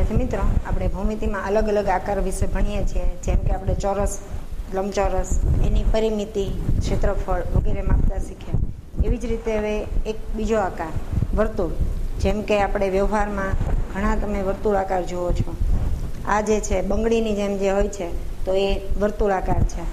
વિદ્યાર્થી મિત્રો, આપણે ભૌમિતિમાં અલગ અલગ આકાર વિશે ભણીએ છીએ. જેમ કે આપણે ચોરસ, લંબચોરસ, એની પરિમિતિ, ક્ષેત્રફળ વગેરે માપતા શીખ્યા. એવી જ રીતે હવે એક બીજો આકાર વર્તુળ. જેમ કે આપણે વ્યવહારમાં ઘણા તમે વર્તુળાકાર જુઓ છો. આ જે છે બંગડીની જેમ જે હોય છે તો એ વર્તુળાકાર છે.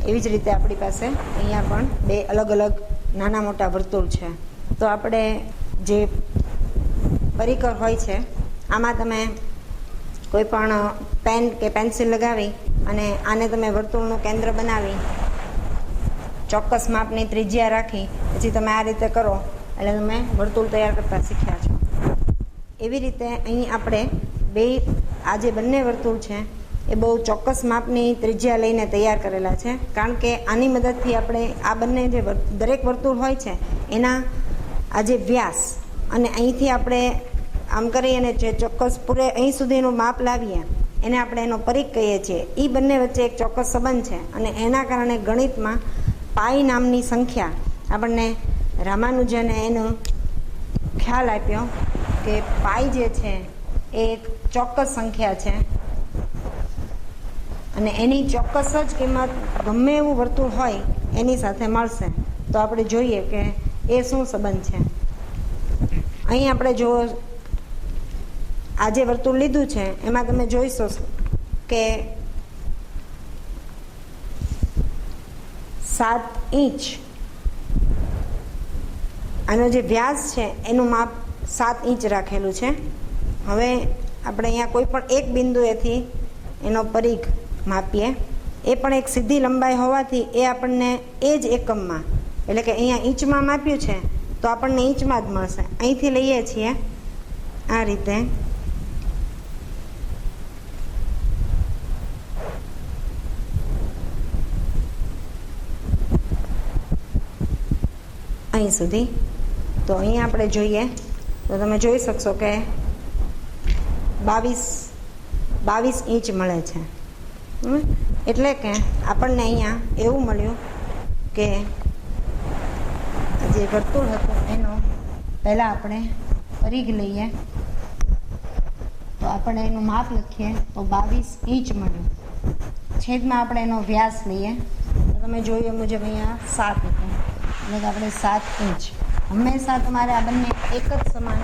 એવી જ રીતે આપણી પાસે અહીંયા પણ બે અલગ અલગ નાના મોટા વર્તુળ છે. તો આપણે જે પરિકર હોય છે આમાં તમે કોઈ પણ પેન કે પેન્સિલ લગાવી અને આને તમે વર્તુળનું કેન્દ્ર બનાવી ચોક્કસ માપની ત્રિજ્યા રાખી પછી તમે આ રીતે કરો એટલે તમે વર્તુળ તૈયાર કરતા શીખ્યા છો. એવી રીતે અહીં આપણે આ જે બંને વર્તુળ છે એ બહુ ચોક્કસ માપની ત્રિજ્યા લઈને તૈયાર કરેલા છે. કારણ કે આની મદદથી આપણે આ બંને જે દરેક વર્તુળ હોય છે એના આ જે વ્યાસ અને અહીંથી આપણે આમ કરી અને જે ચોક્કસ પૂરે અહીં સુધીનું માપ લાવીએ એને આપણે એનો પરિઘ કહીએ છીએ. એ બંને વચ્ચે એક ચોક્કસ સંબંધ છે અને એના કારણે ગણિતમાં પાઈ નામની સંખ્યા આપણને રામાનુજને એનો ખ્યાલ આપ્યો કે પાઈ જે છે એ એક ચોક્કસ સંખ્યા છે અને એની ચોક્કસ જ કિંમત ગમે એવું વર્તુળ હોય એની સાથે મળશે. તો આપણે જોઈએ કે એ શું સંબંધ છે. અહીં આપણે જો આ જે વર્તુળ લીધું છે એમાં તમે જોઈશો કે 7 ઇંચ આનો જે વ્યાસ છે એનું માપ 7 ઇંચ રાખેલું છે. હવે આપણે અહીંયા કોઈ પણ એક બિંદુએથી એનો પરિઘ માપીએ. એ પણ એક સીધી લંબાઈ હોવાથી એ આપણને એ જ એકમમાં એટલે કે અહીંયા ઇંચમાં માપ્યું છે તો આપણને ઇંચમાં જ મળશે. અહીંથી લઈએ છીએ આ રીતે અહીં સુધી. તો અહીંયા આપણે જોઈએ તો તમે જોઈ શકશો કે 22 ઇંચ મળે છે. એટલે કે આપણને અહીંયા એવું મળ્યું કે જે વર્તુળ હતું એનો પહેલાં આપણે પરિઘ લઈએ તો આપણે એનું માપ લખીએ તો 22 ઇંચ મળ્યું. છેદમાં આપણે એનો વ્યાસ લઈએ તો તમે જોયું મુજબ અહીંયા 7 હતું એટલે કે આપણે 7 ઇંચ. હંમેશા તમારે આ બંને એક જ સમાન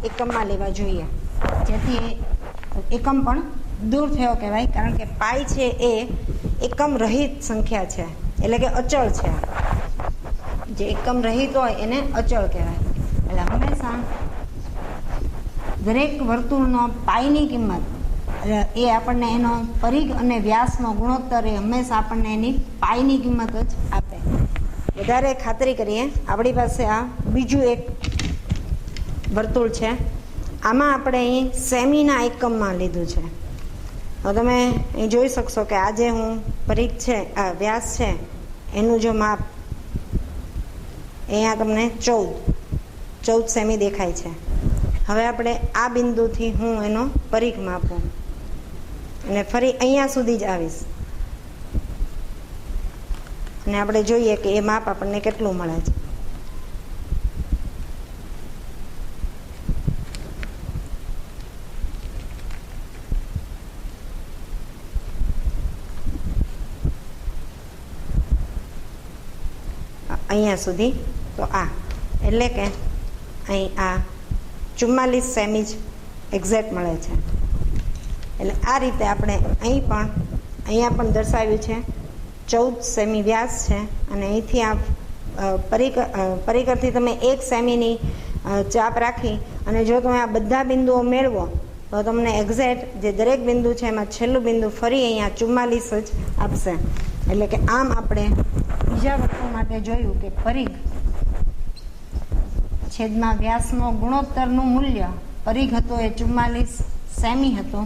એકમમાં લેવા જોઈએ જેથી એકમ પણ દૂર થયો કહેવાય. કારણ કે પાઈ છે એ એકમ રહિત સંખ્યા છે એટલે કે અચળ છે. જે એકમ રહિત હોય એને અચળ કહેવાય. એટલે હંમેશા દરેક વર્તુળનો પાઈની કિંમત એ આપણને એનો પરિઘ અને વ્યાસનો ગુણોત્તર એ હંમેશા આપણને એની પાઈની કિંમત જ આપે. વધારે ખાતરી કરીએ આપણી પાસે આ બીજું એક વર્તુળ છે. આમાં આપણે અહીં સેમીના એકમમાં લીધું છે. તો તમે અહીં જોઈ શકશો કે આ જે હું પરિઘ છે આ વ્યાસ છે એનું જો માપ અહીંયા તમને 14 સેમી દેખાય છે. હવે આપણે આ બિંદુથી હું એનો પરિઘ માપું અને ફરી અહીંયા સુધી જ આવીશ અને આપણે જોઈએ કે એ માપ આપણને કેટલું મળે છે. અહીંયા સુધી. તો આ એટલે કે અહીં આ 44 સેમી જ એક્ઝેક્ટ મળે છે. એટલે આ રીતે આપણે અહીંયા પણ દર્શાવ્યું છે 14 સેમી વ્યાસ છે અને અહીંથી આ પરિકરથી તમે 1 સેમીની ચાપ રાખી અને જો તમે આ બધા બિંદુઓ મેળવો તો તમને એક્ઝેક્ટ જે દરેક બિંદુ છે એમાં છેલ્લું બિંદુ ફરી અહીંયા 44 જ આપશે. એટલે કે આમ આપણે બીજા વર્તુળ માટે જોયું કે પરિઘ છેદમાં વ્યાસનો ગુણોત્તરનું મૂલ્ય પરિઘ હતો એ 44 સેમી હતું,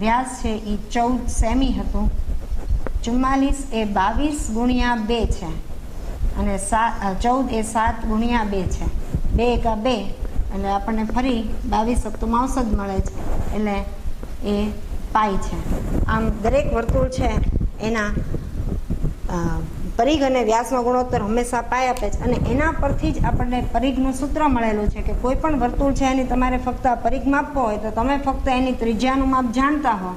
વ્યાસ છે એ 14 સેમી હતું. 44 એ 22 ગુણ્યા 2 છે અને 14 એ 7 ગુણ્યા 2 છે. 2 એકા 2 એટલે આપણને ફરી 22 સપ્તમાંશ જ મળે છે એટલે એ પાઈ છે. આમ દરેક વર્તુળ છે એના પરિઘ અને વ્યાસનો ગુણોત્તર હંમેશા પાય આપે છે અને એના પરથી જ આપણને પરિઘનું સૂત્ર મળેલું છે કે કોઈ પણ વર્તુળ છે એની તમારે ફક્ત આ પરિઘ માપવો હોય તો તમે ફક્ત એની ત્રિજ્યાનું માપ જાણતા હો,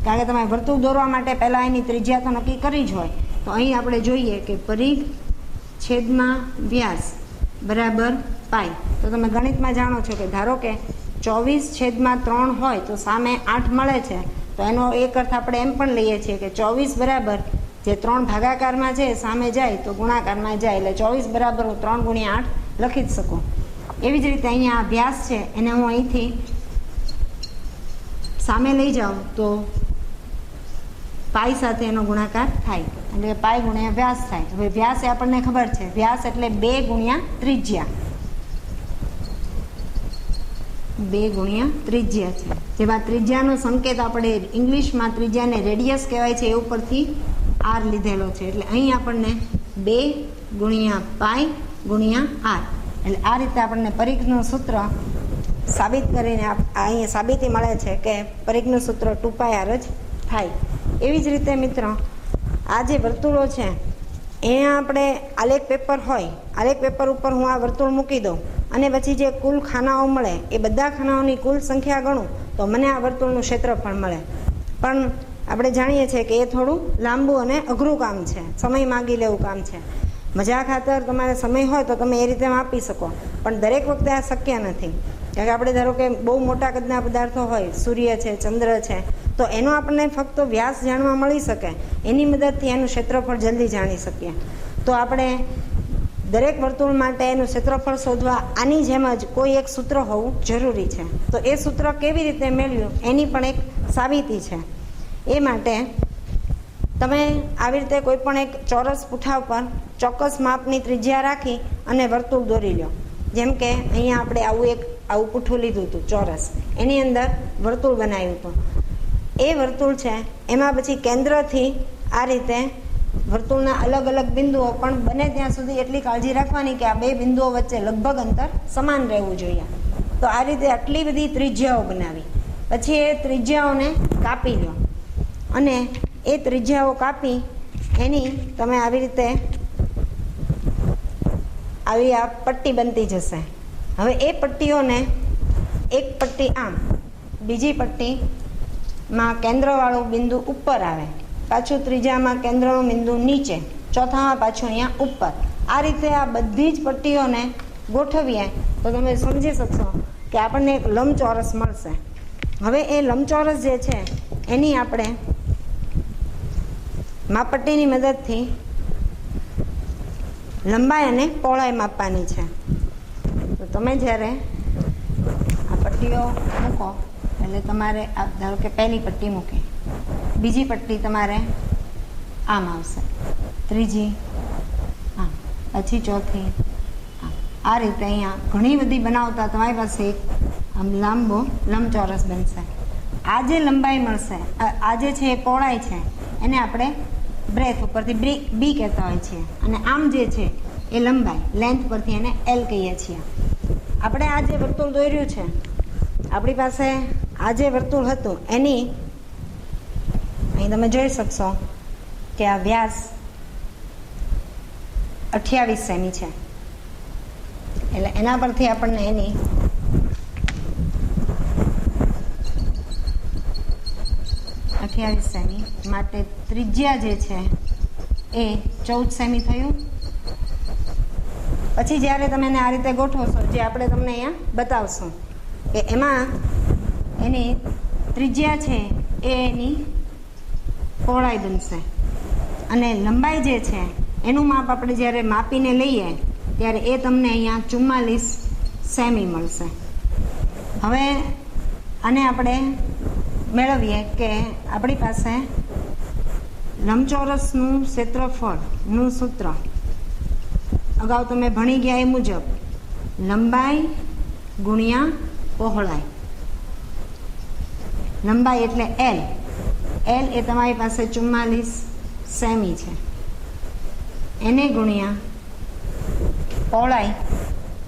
કારણ કે તમે વર્તુળ દોરવા માટે પહેલાં એની ત્રિજ્યા તો નક્કી કરી જ હોય. તો અહીં આપણે જોઈએ કે પરિઘ છેદમાં વ્યાસ બરાબર પાય. તો તમે ગણિતમાં જાણો છો કે ધારો કે 24/3 હોય તો સામે 8 મળે છે, તો એનો એક અર્થ આપણે એમ પણ લઈએ છીએ કે 24 બરાબર જે 3 ભાગાકારમાં છે સામે જાય તો ગુણાકારમાં જાય, એટલે 24 બરાબર હું 3 × 8 લખી જ શકું. એવી જ રીતે અહીંયા આ વ્યાસ છે એને હું અહીંથી સામે લઈ જાઉં તો પાઈ સાથે એનો ગુણાકાર થાય, એટલે પાઈ ગુણ્યા વ્યાસ થાય. હવે વ્યાસ એ આપણને ખબર છે, વ્યાસ એટલે 2 × ત્રિજ્યા, 2 × ત્રિજ્યા છે. જેમાં ત્રિજ્યાનો સંકેત આપણે ઇંગ્લિશમાં ત્રિજ્યાને રેડિયસ કહેવાય છે, એ ઉપરથી આર લીધેલો છે. એટલે અહીં આપણને 2 × પાઈ × આર, એટલે આ રીતે આપણને પરિઘનું સૂત્ર સાબિત કરીને અહીંયા સાબિતી મળે છે કે પરિઘનું સૂત્ર 2πr જ થાય. એવી જ રીતે મિત્રો આ જે વર્તુળો છે અહીંયા આપણે આલેખ પેપર હોય, આલેખ પેપર ઉપર હું આ વર્તુળ મૂકી દઉં અને પછી જે કુલ ખાનાઓ મળે એ બધા ખાનાઓની કુલ સંખ્યા ગણું તો મને આ વર્તુળનું ક્ષેત્રફળ મળે. પણ આપણે જાણીએ છીએ કે એ થોડું લાંબુ અને અઘરું કામ છે, સમય માગી લેવું કામ છે. મજા ખાતર તમારે સમય હોય તો તમે એ રીતે માપી શકો, પણ દરેક વખતે આ શક્ય નથી. કારણ કે આપણે ધારો કે બહુ મોટા કદના પદાર્થો હોય, સૂર્ય છે, ચંદ્ર છે, તો એનો આપણને ફક્ત વ્યાસ જાણવા મળી શકે, એની મદદથી એનું ક્ષેત્રફળ જલ્દી જાણી શકીએ. તો આપણે દરેક વર્તુળ માટે એનું ક્ષેત્રફળ શોધવા આની જેમ જ કોઈ એક સૂત્ર હોવું જરૂરી છે. તો એ સૂત્ર કેવી રીતે મેળવ્યું એની પણ એક સાબિતી છે. એ માટે તમે આવી રીતે કોઈ પણ એક ચોરસ પૂઠા ઉપર ચોક્કસ માપની ત્રિજ્યા રાખી અને વર્તુળ દોરી લો. જેમ કે અહીંયા આપણે આવું પૂઠું લીધું હતું ચોરસ, એની અંદર વર્તુળ બનાવ્યું હતું. એ વર્તુળ છે એમાં પછી કેન્દ્રથી આ રીતે વર્તુળના અલગ અલગ બિંદુઓ, પણ બને ત્યાં સુધી એટલી કાળજી રાખવાની કે આ બે બિંદુઓ વચ્ચે લગભગ અંતર સમાન રહેવું જોઈએ. તો આ રીતે આટલી બધી ત્રિજ્યાઓ બનાવી, પછી એ ત્રિજ્યાઓને કાપી લો અને એ ત્રિજ્યાઓ કાપી એની તમે આવી રીતે આવી આ પટ્ટી બનતી જશે. હવે એ પટ્ટીઓને એક પટ્ટી આમ, બીજી પટ્ટીમાં કેન્દ્રવાળું બિંદુ ઉપર આવે, પાછું ત્રીજામાં કેન્દ્રનું બિંદુ નીચે, ચોથામાં પાછું અહીંયા ઉપર. આ રીતે આ બધી જ પટ્ટીઓને ગોઠવીએ તો તમે સમજી શકશો કે આપણને એક લંબચોરસ મળશે. હવે એ લંબચોરસ જે છે એની આપણે માપપટ્ટીની મદદથી લંબાઈ અને પહોળાઈ માપવાની છે. તો તમે જ્યારે આ પટ્ટીઓ મૂકો એટલે તમારે આ ધારો કે પહેલી પટ્ટી મૂકી, બીજી પટ્ટી તમારે આમ આવશે, ત્રીજી આમ, પછી ચોથી આમ. આ રીતે અહીંયા ઘણી બધી બનાવતા તમારી પાસે એક આમ લાંબો લંબચોરસ બનશે. આ જે લંબાઈ મળશે, આ જે છે એ પહોળાઈ છે, એને આપણે બ્રેથ ઉપરથી બી કહેતા હોય છે, અને આમ જે છે એ લંબાઈ લેન્થ પરથી એને એલ કહીએ છીએ. આપણે આ જે વર્તુળ દોર્યું છે, આપણી પાસે આ જે વર્તુળ હતું એની અહીં તમે જોઈ શકશો કે આ વ્યાસ 28 સેમી છે. એટલે એના પરથી આપણને એની સેમી માટે ત્રિજ્યા જે છે એ 14 સેમી થયું. પછી જ્યારે તમે એને આ રીતે ગોઠવશો, જે આપણે તમને અહીંયા બતાવશું કે એમાં એની ત્રિજ્યા છે એ એની પહોળાઈ બનશે, અને લંબાઈ જે છે એનું માપ આપણે જ્યારે માપીને લઈએ ત્યારે એ તમને અહીંયા 44 સેમી મળશે. હવે આને આપણે મેળવીએ કે આપણી પાસે લંબચોરસનું ક્ષેત્રફળનું સૂત્ર અગાઉ તમે ભણી ગયા એ મુજબ લંબાઈ ગુણ્યા પહોળાઈ. લંબાઈ એટલે એલ, એલ એ તમારી પાસે 44 સેમી છે, એને ગુણ્યા પહોળાઈ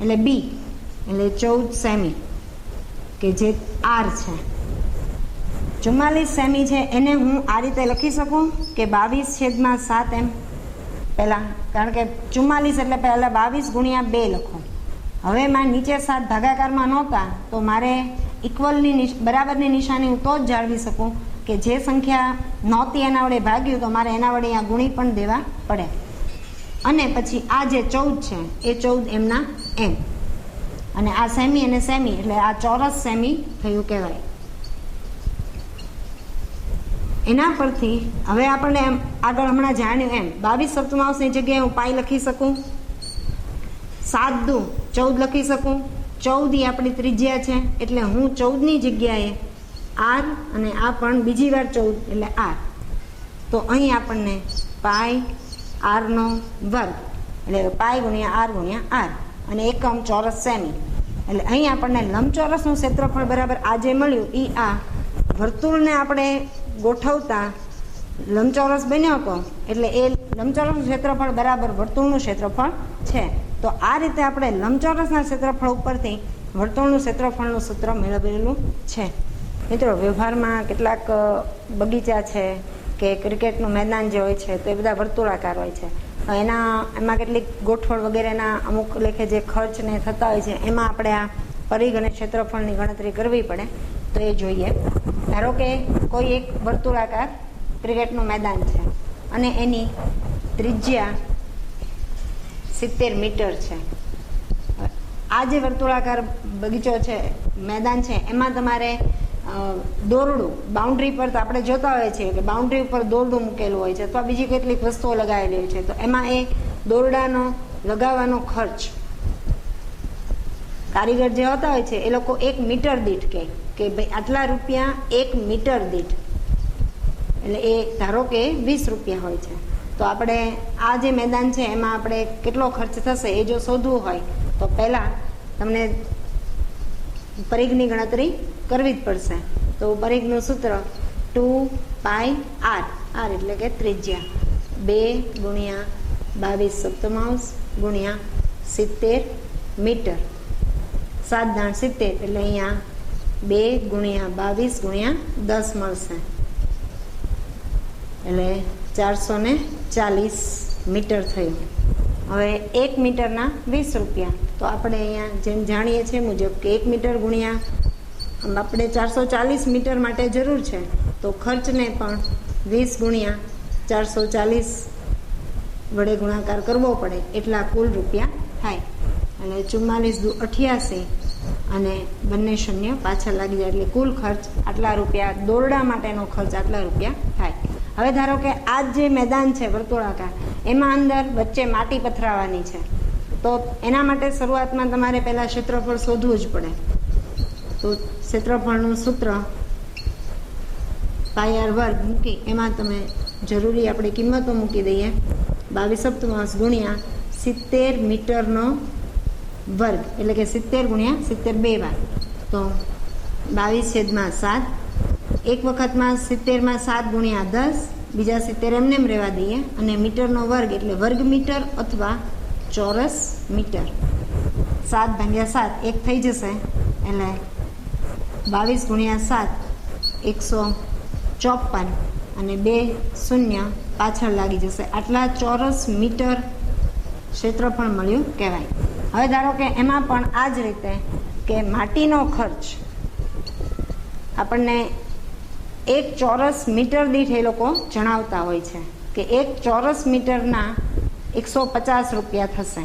એટલે બી એટલે 14 સેમી કે જે આર છે. 44 સેમી છે એને હું આ રીતે લખી શકું કે 22/7 એમ. પહેલાં, કારણ કે 44 એટલે પહેલાં 22 ગુણ્યા 2 લખો. હવે એમાં નીચે 7 ભાગાકારમાં નહોતા, તો મારે ઇક્વલની બરાબરની નિશાની હું તો જ જાળવી શકું કે જે સંખ્યા નહોતી એના વડે ભાગ્યું, તો મારે એના વડે અહીંયા ગુણી પણ દેવા પડે. અને પછી આ જે 14 છે એ 14 એમના એમ, અને આ સેમી અને સેમી એટલે આ ચોરસ સેમી થયું કહેવાય. એના પરથી હવે આપણને એમ આગળ હમણાં જાણ્યું એમ 22 સપ્તમાંશની જગ્યાએ હું પાઈ લખી શકું, 7 દુ 14 લખી શકું. 14 એ આપણી ત્રિજ્યા છે એટલે હું 14ની જગ્યાએ આર, અને આ પણ બીજી વાર 14 એટલે આર. તો અહીં આપણને પાઈ આરનો વર્ગ એટલે પાઈ ગુણ્યા આર ગુણ્યા આર, અને એકમ ચોરસ સેમી. એટલે અહીં આપણને લંબચોરસનું ક્ષેત્રફળ બરાબર આ જે મળ્યું એ આ વર્તુળને આપણે ગોઠવતા લંબચોરસ બન્યો હતો, એટલે એ લંબચોરસનું ક્ષેત્રફળ બરાબર વર્તુળનું ક્ષેત્રફળ છે. તો આ રીતે આપણે લંબચોરસના ક્ષેત્રફળ ઉપરથી વર્તુળનું ક્ષેત્રફળનું સૂત્ર મેળવેલું છે. મિત્રો, વ્યવહારમાં કેટલાક બગીચા છે કે ક્રિકેટનું મેદાન જે હોય છે તો એ બધા વર્તુળાકાર હોય છે. એમાં કેટલીક ગોઠવણ વગેરેના અમુક લેખે જે ખર્ચને થતા હોય છે એમાં આપણે આ પરિઘ અને ક્ષેત્રફળની ગણતરી કરવી પડે. તો એ જોઈએ. ધારો કે કોઈ એક વર્તુળાકાર ક્રિકેટનું મેદાન છે અને એની ત્રિજ્યા 70 મીટર છે. આ જે વર્તુળાકાર બગીચો છે, મેદાન છે, એમાં તમારે દોરડું બાઉન્ડ્રી પર તો આપણે જોતા હોઈએ છીએ કે બાઉન્ડ્રી ઉપર દોરડું મૂકેલું હોય છે અથવા બીજી કેટલીક વસ્તુઓ લગાવેલી હોય છે. તો એમાં એ દોરડાનો લગાવવાનો ખર્ચ કારીગર જે હોતા હોય છે એ લોકો 1 મીટર દીઠ કે ભાઈ આટલા રૂપિયા 1 મીટર દીઠ, એટલે એ ધારો કે 20 રૂપિયા હોય છે. તો આપણે આ જે મેદાન છે એમાં આપણે કેટલો ખર્ચ થશે એ જો શોધવું હોય તો પહેલાં તમને પરિઘની ગણતરી કરવી જ પડશે. તો પરિઘનું સૂત્ર 2 પાઈ આર, આર એટલે કે ત્રિજ્યા, 2 ગુણ્યા 22 સપ્તમાંશ ગુણ્યા 70 મીટર, 7 દાણ 70 એટલે અહીંયા 2 ગુણ્યા 22 ગુણ્યા 10 મળશે, એટલે 440 મીટર થયું. હવે 1 મીટરના 20 રૂપિયા. તો આપણે અહીંયા જેમ જાણીએ છીએ મુજબ કે 1 મીટર ગુણ્યા આપણે 440 મીટર માટે જરૂર છે, તો ખર્ચને પણ 20 ગુણ્યા 440 વડે ગુણાકાર કરવો પડે, એટલા કુલ રૂપિયા થાય. અને 44 દુ 88 અને બંને શૂન્ય પાછળ લાગી જાય, એટલે કુલ ખર્ચ આટલા રૂપિયા, દોરડા માટેનો ખર્ચ આટલા રૂપિયા થાય. હવે ધારો કે આ જે મેદાન છે વર્તુળાકાર, એમાં અંદર વચ્ચે માટી પથરાવાની છે, તો એના માટે શરૂઆતમાં તમારે પહેલાં ક્ષેત્રફળ શોધવું જ પડે. તો ક્ષેત્રફળનું સૂત્ર પાઈ આર વર્ગ મૂકી એમાં તમે જરૂરી આપણે કિંમતો મૂકી દઈએ. 22 સપ્તમાંશ ગુણ્યા 70 મીટરનો વર્ગ એટલે કે 70 ગુણ્યા 70 2 વાર, તો 22/7. એક વખતમાં 70માં 7 ગુણ્યા 10, બીજા 70 એમને એમ રહેવા દઈએ, અને મીટરનો વર્ગ એટલે વર્ગ મીટર અથવા ચોરસ મીટર. 7/7 1 થઈ જશે, એટલે 22 ગુણ્યા 7 154, અને 2 શૂન્ય પાછળ લાગી જશે. આટલા ચોરસ મીટર ક્ષેત્રફળ મળ્યું કહેવાય. હવે ધારો કે એમાં પણ આ જ રીતે કે માટીનો ખર્ચ આપણને 1 ચોરસ મીટર દીઠ એ લોકો જણાવતા હોય છે કે 1 ચોરસ મીટરના 150 રૂપિયા થશે.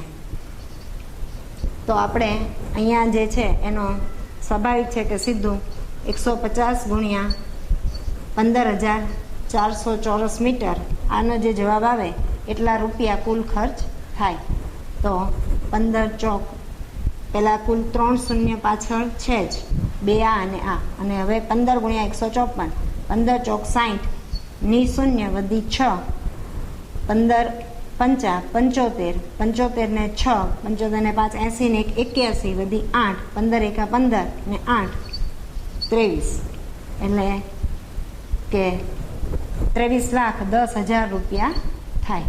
તો આપણે અહીંયા જે છે એનો સ્વાભાવિક છે કે સીધું 150 ગુણ્યા 15,400 ચોરસ મીટર, આનો જે જવાબ આવે એટલા રૂપિયા કુલ ખર્ચ થાય. તો 15 ચોક પહેલાં કુલ 3 શૂન્ય પાછળ છે જ, 2 આ અને આ, અને હવે 15 ગુણ્યા 154, 15 ચોક 60, ની શૂન્ય વધી 6, 15 પંચા 75, 75 ને 6, 75 ને 5 80 ને 1 81, વધી 8, 15 એકા 15 ને 8 23, એટલે કે 23,10,000 રૂપિયા થાય.